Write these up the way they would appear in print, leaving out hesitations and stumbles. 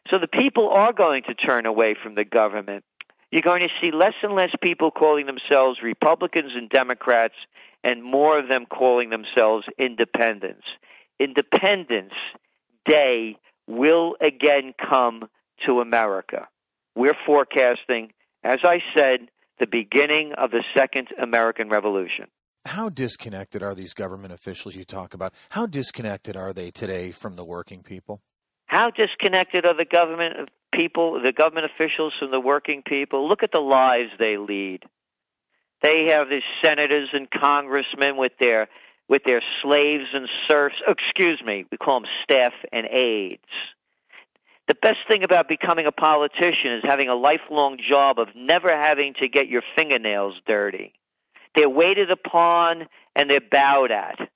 So the people are going to turn away from the government. You're going to see less and less people calling themselves Republicans and Democrats, and more of them calling themselves independents. Independence Day will again come to America. We're forecasting, as I said, the beginning of the Second American Revolution. How disconnected are these government officials you talk about? How disconnected are they today from the working people? How disconnected are the government people, the government officials from the working people? Look at the lives they lead. They have these senators and congressmen with their slaves and serfs. We call them staff and aides. The best thing about becoming a politician is having a lifelong job of never having to get your fingernails dirty. They're waited upon and they're bowed at.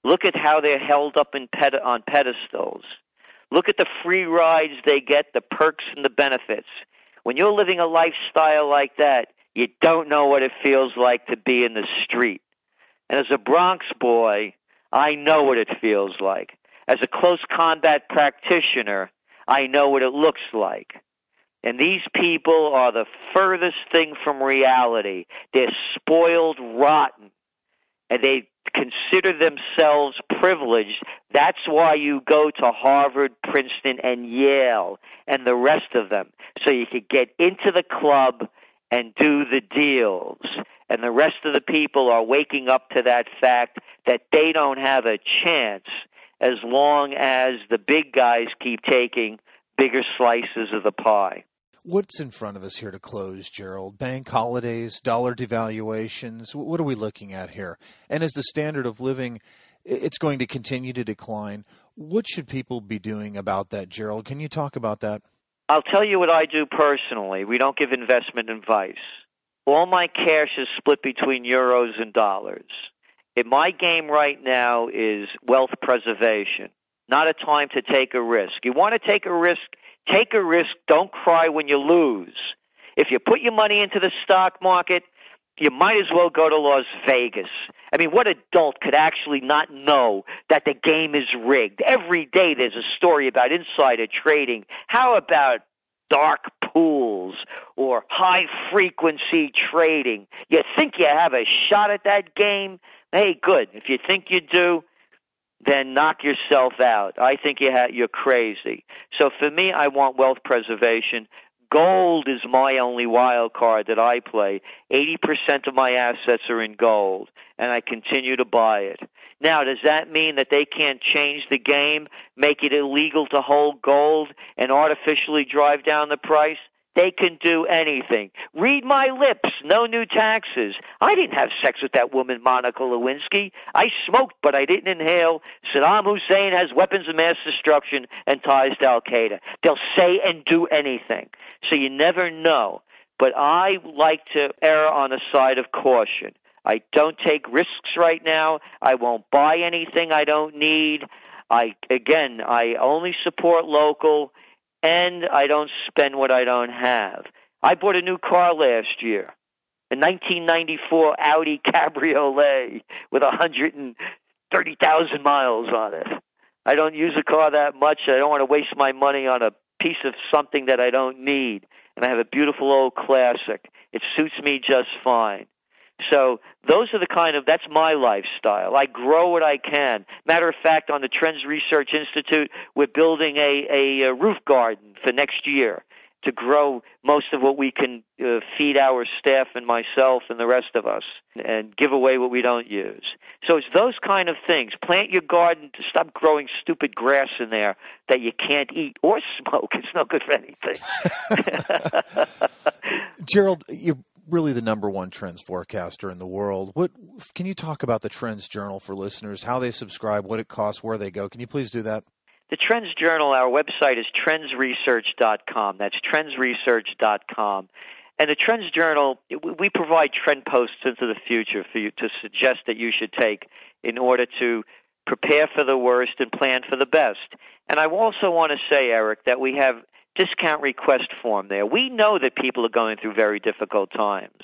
Look at how they're held up on pedestals. Look at the free rides they get, the perks and the benefits. When you're living a lifestyle like that, you don't know what it feels like to be in the street. And as a Bronx boy, I know what it feels like. As a close combat practitioner, I know what it looks like. And these people are the furthest thing from reality. They're spoiled rotten. And they consider themselves privileged. That's why you go to Harvard, Princeton, and Yale, and the rest of them, so you could get into the club and do the deals. And the rest of the people are waking up to that fact that they don't have a chance as long as the big guys keep taking bigger slices of the pie. What's in front of us here to close, Gerald? Bank holidays, dollar devaluations, what are we looking at here? And as the standard of living, it's going to continue to decline. What should people be doing about that, Gerald? Can you talk about that? I'll tell you what I do personally. We don't give investment advice. All my cash is split between euros and dollars. My game right now is wealth preservation, not a time to take a risk. You want to take a risk, take a risk. Don't cry when you lose. If you put your money into the stock market, you might as well go to Las Vegas. I mean, what adult could actually not know that the game is rigged? Every day there's a story about insider trading. How about dark pools or high-frequency trading? You think you have a shot at that game? Hey, good. If you think you do, then knock yourself out. I think you're crazy. So for me, I want wealth preservation. Gold is my only wild card that I play. 80% of my assets are in gold, and I continue to buy it. Now, does that mean that they can't change the game, make it illegal to hold gold, and artificially drive down the price? They can do anything. Read my lips, no new taxes. I didn't have sex with that woman, Monica Lewinsky. I smoked, but I didn't inhale. Saddam Hussein has weapons of mass destruction and ties to Al-Qaeda. They'll say and do anything. So you never know. But I like to err on the side of caution. I don't take risks right now. I won't buy anything I don't need. I only support local, and I don't spend what I don't have. I bought a new car last year, a 1994 Audi Cabriolet with 130,000 miles on it. I don't use a car that much. I don't want to waste my money on a piece of something that I don't need. And I have a beautiful old classic. It suits me just fine. So those are that's my lifestyle. I grow what I can. Matter of fact, on the Trends Research Institute, we're building a roof garden for next year to grow most of what we can feed our staff and myself and the rest of us, and give away what we don't use. So it's those kind of things. Plant your garden to stop growing stupid grass in there that you can't eat or smoke. It's no good for anything. Gerald, you're really the number one trends forecaster in the world. What can you talk about the Trends Journal for listeners, how they subscribe, what it costs, where they go? Can you please do that? The Trends Journal, our website is trendsresearch.com. That's trendsresearch.com. And the Trends Journal, we provide trend posts into the future for you to suggest that you should take in order to prepare for the worst and plan for the best. And I also want to say, Eric, that we have discount request form there. We know that people are going through very difficult times.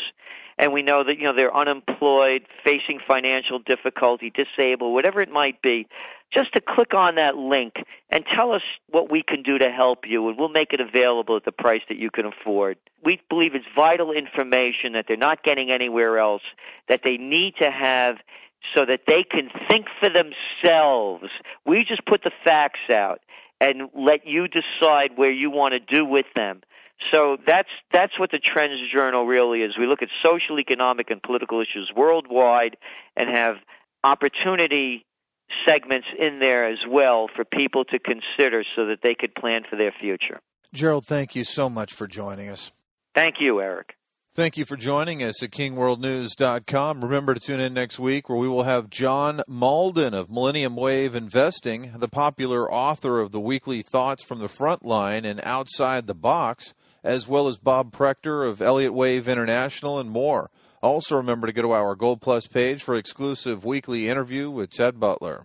And we know that, they're unemployed, facing financial difficulty, disabled, whatever it might be. just to click on that link and tell us what we can do to help you, and we'll make it available at the price that you can afford. We believe it's vital information that they're not getting anywhere else, that they need to have so that they can think for themselves. We just put the facts out and let you decide where you want to do with them. So that's what the Trends Journal really is. We look at social, economic, and political issues worldwide and have opportunity segments in there as well for people to consider so that they could plan for their future. Gerald, thank you so much for joining us. Thank you, Eric. Thank you for joining us at KingWorldNews.com. Remember to tune in next week where we will have John Malden of Millennium Wave Investing, the popular author of the weekly Thoughts from the Frontline and Outside the Box, as well as Bob Prechter of Elliott Wave International and more. Also remember to go to our Gold Plus page for exclusive weekly interview with Ted Butler.